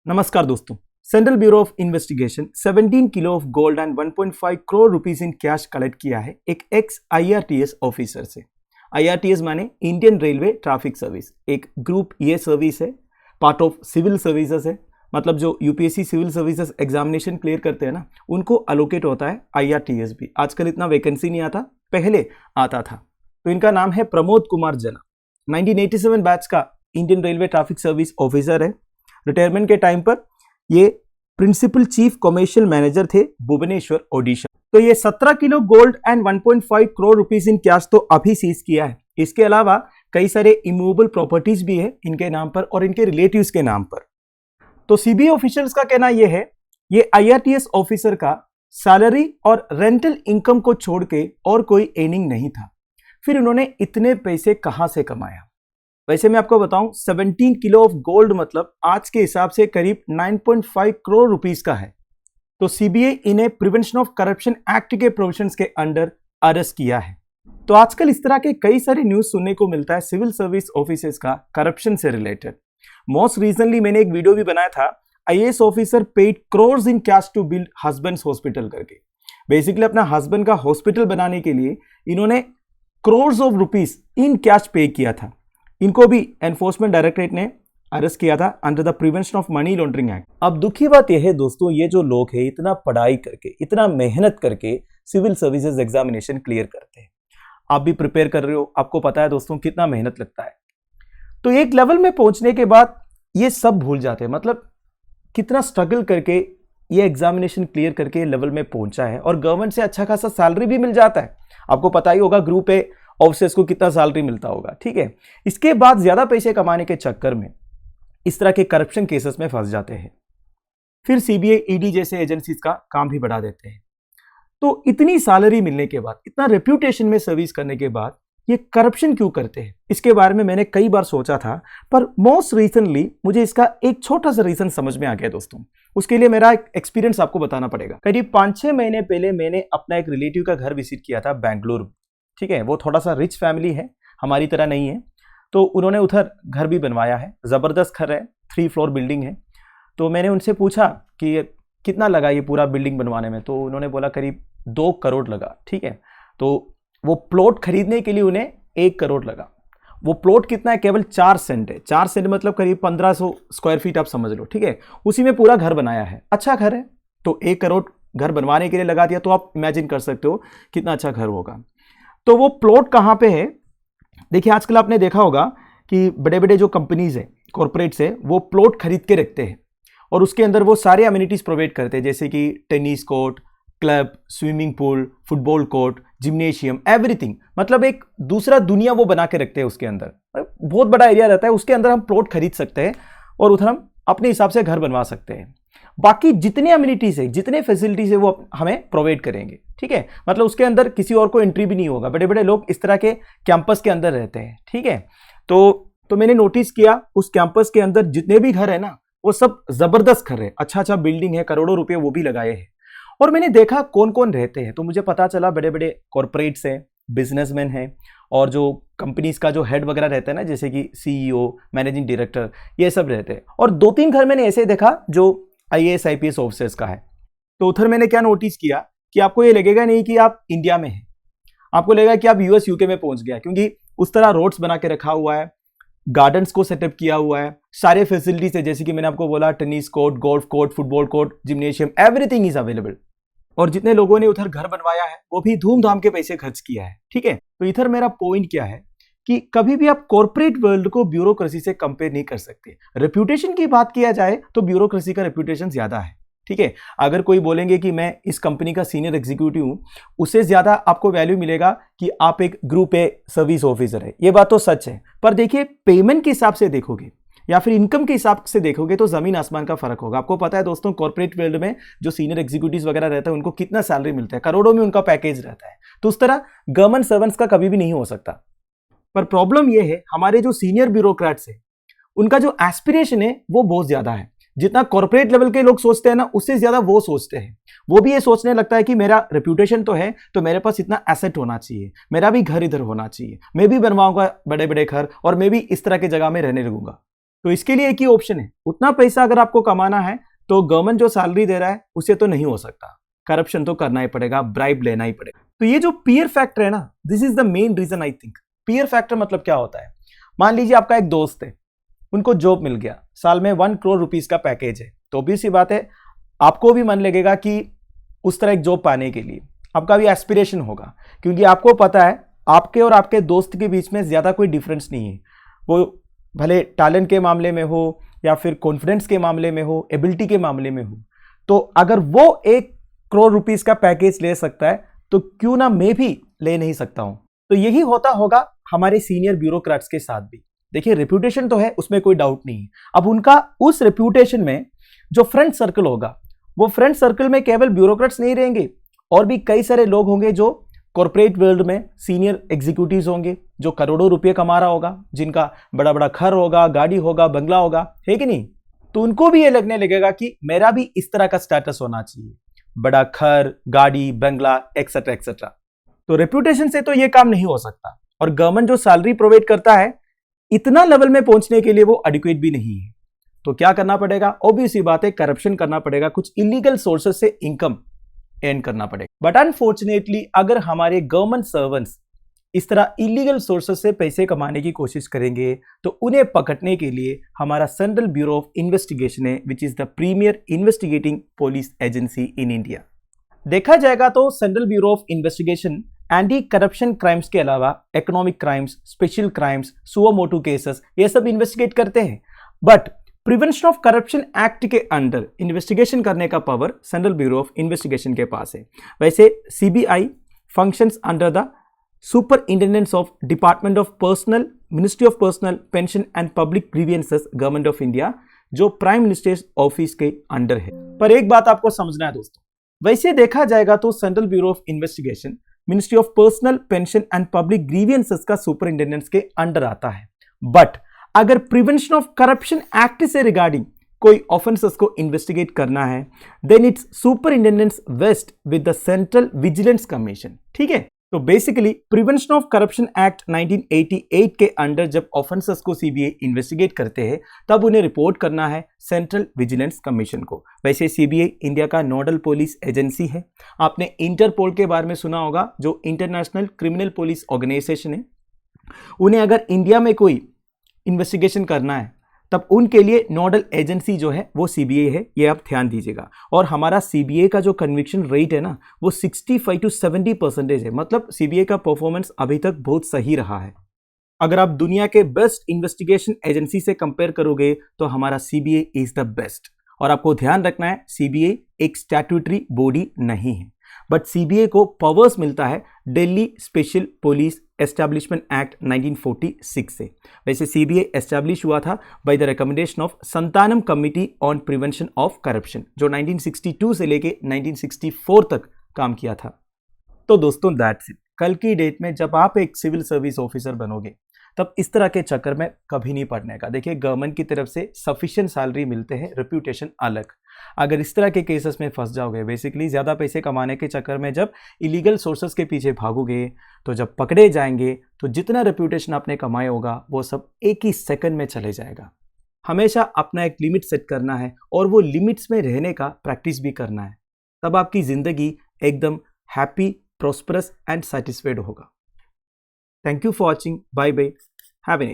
नमस्कार दोस्तों। Central bureau of investigation 17 kilo of gold and 1.5 crore rupees in cash collect किया है एक एक्स IRTS ऑफिसर से। IRTS माने इंडियन रेलवे ट्रैफिक सर्विस, एक ग्रुप ये सर्विस है, पार्ट ऑफ सिविल सर्विसेज है। मतलब जो UPSC civil services examination clear करते हैं ना, उनको अलोकेट होता है IRTS भी। आजकल इतना वैकेंसी नहीं आता, पहले आता था। तो इनका नाम है प्रमोद कुमार जना, 1987 बैच का Indian railway traffic service officer है। रिटायरमेंट के टाइम पर ये प्रिंसिपल चीफ कमर्शियल मैनेजर थे भुवनेश्वर, ओडिशा। तो ये 17 kilo gold and 1.5 crore rupees in cash तो अभी सीज किया है। इसके अलावा कई सारे इमूवेबल प्रॉपर्टीज भी है इनके नाम पर और इनके रिलेटिव्स के नाम पर। तो CBI ऑफिशियल्स का कहना यह है, ये IRTS ऑफिसर का सैलरी और रेंटल इनकम को छोड़ के और कोई अर्निंग नहीं था। फिर उन्होंने इतने पैसे कहां से कमाया? वैसे मैं आपको बताऊं, 17 किलो ऑफ गोल्ड मतलब आज के हिसाब से करीब 9.5 करोड़ रुपीस का है। तो CBI इन्हें प्रिवेंशन ऑफ करप्शन एक्ट के प्रोविजंस के अंडर अरेस्ट किया है। तो आजकल इस तरह के कई सारे न्यूज सुनने को मिलता है सिविल सर्विस ऑफिसर्स का करप्शन से रिलेटेड। मोस्ट रिसेंटली मैंने एक वीडियो भी बनाया था, IAS officer paid crores in cash to build husband's hospital करके। बेसिकली अपना हस्बैंड का हॉस्पिटल बनाने के लिए इन्होंने crores of rupees in cash pay किया था। इनको भी एनफोर्समेंट डायरेक्टरेट ने अरेस्ट किया था under the prevention of money laundering act. अब दुखी बात यह है दोस्तों, ये जो लोग हैं इतना पढ़ाई करके, इतना मेहनत करके सिविल सर्विसेज एग्जामिनेशन क्लियर करते हैं। आप भी प्रिपेयर कर रहे हो, आपको पता है दोस्तों कितना मेहनत लगता है। तो एक लेवल में पहुंचने के बाद ये सब भूल जाते हैं। मतलब कितना स्ट्रगल करके ये एग्जामिनेशन क्लियर करके लेवल में पहुंचा है और गवर्नमेंट से अच्छा खासा सैलरी भी मिल जाता है। आपको पता ही होगा ग्रुप ए ऑफिसर्स को कितना सैलरी मिलता होगा, ठीक है। इसके बाद ज्यादा पैसे कमाने के चक्कर में इस तरह के करप्शन केसेस में फंस जाते हैं। फिर CBI ED जैसे एजेंसीज का काम भी बढ़ा देते हैं। तो इतनी सैलरी मिलने के बाद, इतना रेप्यूटेशन में सर्विस करने के बाद ये करप्शन क्यों करते हैं? इसके बारे में मैंने कई बार सोचा था, पर मोस्ट रिसेंटली मुझे इसका एक छोटा सा रीजन समझ में आ गया दोस्तों। उसके लिए मेरा एक एक्सपीरियंस आपको बताना पड़ेगा। करीब 5-6 महीने पहले मैंने अपना एक रिलेटिव का घर विजिट किया था बेंगलुरु, ठीक है। वो थोड़ा सा रिच फैमिली है, हमारी तरह नहीं है। तो उन्होंने उधर घर भी बनवाया है, जबरदस्त घर है, 3 फ्लोर बिल्डिंग है। तो मैंने उनसे पूछा कि कितना लगा ये पूरा बिल्डिंग बनवाने में? तो उन्होंने बोला करीब 2 करोड़ लगा, ठीक है। तो वो प्लॉट खरीदने के लिए उन्हें 1 करोड़ लगा। वो प्लॉट कितना है? केवल 4 सेंट है। 4 सेंट मतलब करीब 1500 स्क्वायर फीट आप समझ लो, ठीक है। उसी में पूरा घर बनाया है, अच्छा घर है। तो 1 करोड़ घर बनवाने के लिए लगा दिया, तो आप इमेजिन कर सकते हो कितना अच्छा घर होगा। तो वो प्लॉट कहां पे है? देखिए आजकल आपने देखा होगा कि बड़े बड़े जो कंपनीज है, कॉर्पोरेट्स है, वो प्लॉट खरीद के रखते हैं और उसके अंदर वो सारे अम्यूनिटीज प्रोवाइड करते हैं, जैसे कि tennis court, club, swimming pool, football court, gymnasium, everything. मतलब एक दूसरा दुनिया वो बना के रखते हैं उसके अंदर। बहुत बड़ा एरिया रहता है, उसके अंदर हम प्लॉट खरीद सकते हैं और उधर हम अपने हिसाब से घर बनवा सकते हैं। बाकी जितने अम्यूनिटीज है, जितने फैसिलिटीज है, वो हमें प्रोवाइड करेंगे, ठीक है। मतलब उसके अंदर किसी और को एंट्री भी नहीं होगा। बड़े बड़े लोग इस तरह के कैंपस के अंदर रहते हैं, ठीक है। तो मैंने नोटिस किया उस कैंपस के अंदर जितने भी घर है ना, वो सब जबरदस्त घर है, अच्छा अच्छा बिल्डिंग है, करोड़ों रुपए वो भी लगाए हैं। और मैंने देखा कौन कौन रहते हैं, तो मुझे पता चला बड़े बड़े कॉर्पोरेट्स हैं, बिजनेसमैन हैं और जो कंपनीज का जो हेड वगैरह रहता है ना, जैसे कि CEO, मैनेजिंग डायरेक्टर, ये सब रहते हैं। और 2-3 घर मैंने ऐसे देखा जो IAS IPS ऑफिसर्स का है। तो उधर मैंने क्या नोटिस किया कि आपको ये लगेगा नहीं कि आप इंडिया में हैं, आपको लगेगा कि आप US UK में पहुंच गया, क्योंकि उस तरह रोड्स बना के रखा हुआ है, गार्डन्स को सेटअप किया हुआ है, सारे फैसिलिटीज है, जैसे कि मैंने आपको बोला tennis court, golf court, football court, gymnasium, everything is available. और जितने लोगों ने उधर घर बनवाया है वो भी धूमधाम के पैसे खर्च किया है, ठीक है। तो इधर मेरा पॉइंट क्या है कि कभी भी आप कॉर्पोरेट वर्ल्ड को ब्यूरोक्रेसी से कंपेयर नहीं कर सकते। रेप्यूटेशन की बात किया जाए तो ब्यूरोक्रेसी का रेप्यूटेशन ज्यादा है, ठीक है। अगर कोई बोलेंगे कि मैं इस कंपनी का सीनियर एग्जीक्यूटिव हूं, उससे ज्यादा आपको वैल्यू मिलेगा कि आप एक ग्रुप ए सर्विस ऑफिसर है। ये बात तो सच है, पर देखिए पेमेंट के हिसाब से देखोगे या फिर इनकम के हिसाब से देखोगे तो जमीन आसमान का फर्क होगा। आपको पता है दोस्तों, कॉर्पोरेट फील्ड में जो सीनियर एग्जीक्यूटिव वगैरह रहता है उनको कितना सैलरी मिलता है, करोड़ों में उनका पैकेज रहता है। तो उस तरह गवर्नमेंट सर्वेंट्स का कभी भी नहीं हो सकता। पर प्रॉब्लम यह है, हमारे जो सीनियर ब्यूरोक्रेट्स है उनका जो एस्पिरेशन है वो बहुत ज्यादा है। जितना कॉर्पोरेट लेवल के लोग सोचते हैं ना, उससे ज्यादा वो सोचते हैं। वो भी ये सोचने लगता है कि मेरा रेप्यूटेशन तो है, तो मेरे पास इतना एसेट होना चाहिए, मेरा भी घर इधर होना चाहिए, मैं भी बनवाऊंगा बड़े बड़े घर और मैं भी इस तरह की जगह में रहने लगूंगा। तो इसके लिए एक ही ऑप्शन है, उतना पैसा अगर आपको कमाना है तो गवर्नमेंट जो सैलरी दे रहा है उससे तो नहीं हो सकता, करप्शन तो करना ही पड़ेगा, ब्राइब लेना ही पड़ेगा। तो ये जो पीयर फैक्टर है ना, this is the main reason I think. Peer factor मतलब क्या होता है, मान लीजिए आपका एक दोस्त है, उनको जॉब मिल गया, साल में 1 करोड़ रुपीस का पैकेज है, तो भी सी बात है आपको भी मन लगेगा कि उस तरह एक जॉब पाने के लिए आपका भी एस्पिरेशन होगा, क्योंकि आपको पता है आपके और आपके दोस्त के बीच में ज्यादा कोई डिफरेंस नहीं है, वो भले टैलेंट के मामले में हो या फिर कॉन्फिडेंस के मामले में हो, एबिलिटी के मामले में हो। तो अगर वो 1 करोड़ रुपीस का पैकेज ले सकता है तो क्यों ना मैं भी ले नहीं सकता हूं। तो यही होता होगा हमारे सीनियर ब्यूरोक्रेट्स के साथ भी। देखिए रेप्यूटेशन तो है, उसमें कोई डाउट नहीं है। अब उनका उस रेप्यूटेशन में जो फ्रेंड सर्कल होगा, वो फ्रेंड सर्कल में केवल ब्यूरोक्रेट्स नहीं रहेंगे, और भी कई सारे लोग होंगे जो कॉर्पोरेट वर्ल्ड में सीनियर एग्जीक्यूटिव्स होंगे, जो करोड़ों रुपए कमा रहा होगा, जिनका बड़ा बड़ा घर होगा, गाड़ी होगा, बंगला होगा, है कि नहीं। तो उनको भी ये लगने लगेगा कि मेरा भी इस तरह का स्टेटस होना चाहिए, बड़ा घर, गाड़ी, बंगला, एक्सेट्रा एक्सेट्रा। तो रेप्यूटेशन से तो ये काम नहीं हो सकता, और गवर्नमेंट जो सैलरी प्रोवाइड करता है इतना लेवल में पहुंचने के लिए वो एडिक्वेट भी नहीं है। तो क्या करना पड़ेगा, ऑब्वियस बात है, करप्शन करना पड़ेगा, कुछ इलीगल सोर्सेस से इनकम अर्न करना पड़ेगा। बट अनफॉर्चुनेटली अगर हमारे गवर्नमेंट सर्वेंट्स इस तरह इलीगल सोर्सेस से पैसे कमाने की कोशिश करेंगे तो उन्हें पकड़ने के लिए हमारा सेंट्रल ब्यूरो ऑफ इन्वेस्टिगेशन है, which is the premier investigating police agency in India. देखा जाएगा तो central bureau of investigation anti corruption crimes के अलावा economic crimes, special crimes, suo moto cases, ये सब इन्वेस्टिगेट करते हैं। But prevention of corruption act के अंडर इन्वेस्टिगेशन करने का power central bureau of investigation के पास है। वैसे CBI functions under the superintendents of department of personnel, ministry of personnel, pension and public grievances, government of India, जो prime minister office के under है। पर एक बात आपको समझना है दोस्तों, वैसे देखा जाएगा तो central bureau of investigation ministry of personnel, pension and public grievances का सुपरिंटेंडेंट्स के अंडर आता है। बट अगर प्रिवेंशन ऑफ करप्शन एक्ट से रिगार्डिंग कोई ऑफेंसेस को इन्वेस्टिगेट करना है, then it's superintendents vest with the central vigilance commission. ठीक है, तो basically prevention of corruption act 1988 के अंडर जब ऑफेंसेस को सीबीआई इन्वेस्टिगेट करते हैं तब उन्हें रिपोर्ट करना है सेंट्रल विजिलेंस कमीशन को। वैसे सीबीआई इंडिया का नोडल पुलिस एजेंसी है। आपने इंटरपोल के बारे में सुना होगा, जो इंटरनेशनल क्रिमिनल पुलिस ऑर्गेनाइजेशन है। उन्हें अगर इंडिया में कोई इन्वेस्टिगेशन करना है तब उनके लिए नोडल एजेंसी जो है वो सीबीआई है, ये आप ध्यान दीजिएगा। और हमारा सीबीआई का जो कन्विक्शन रेट है ना, वो 65 to 70% है। मतलब सीबीआई का परफॉर्मेंस अभी तक बहुत सही रहा है। अगर आप दुनिया के बेस्ट इन्वेस्टिगेशन एजेंसी से कंपेयर करोगे तो हमारा सीबीआई इज द बेस्ट। और आपको ध्यान रखना है, सीबीआई एक स्टैट्यूटरी बॉडी नहीं है, बट सीबीआई को पावर्स मिलता है Delhi special police establishment act 1946 से। वैसे सीबीआई एस्टैब्लिश हुआ था by the recommendation of Santhanam committee on prevention of corruption, जो 1962 से लेके 1964 तक काम किया था। तो दोस्तों दैट्स इट। कल की डेट में जब आप एक सिविल सर्विस ऑफिसर बनोगे तब इस तरह के चक्कर में कभी नहीं पड़ने का। देखिए गवर्नमेंट की तरफ से सफिशिएंट सैलरी मिलते हैं, रेप्यूटेशन अलग। अगर इस तरह के केसेस में फंस जाओगे, बेसिकली ज़्यादा पैसे कमाने के चक्कर में जब इलीगल सोर्सेस के पीछे भागोगे, तो जब पकड़े जाएंगे तो जितना रेप्यूटेशन आपने कमाया होगा वो सब एक ही सेकंड में चले जाएगा। हमेशा अपना एक लिमिट सेट करना है और वो लिमिट्स में रहने का प्रैक्टिस भी करना है, तब आपकी ज़िंदगी एकदम हैप्पी, प्रॉस्परस एंड सेटिस्फाइड होगा। Thank you for watching. Bye bye. Have a nice day.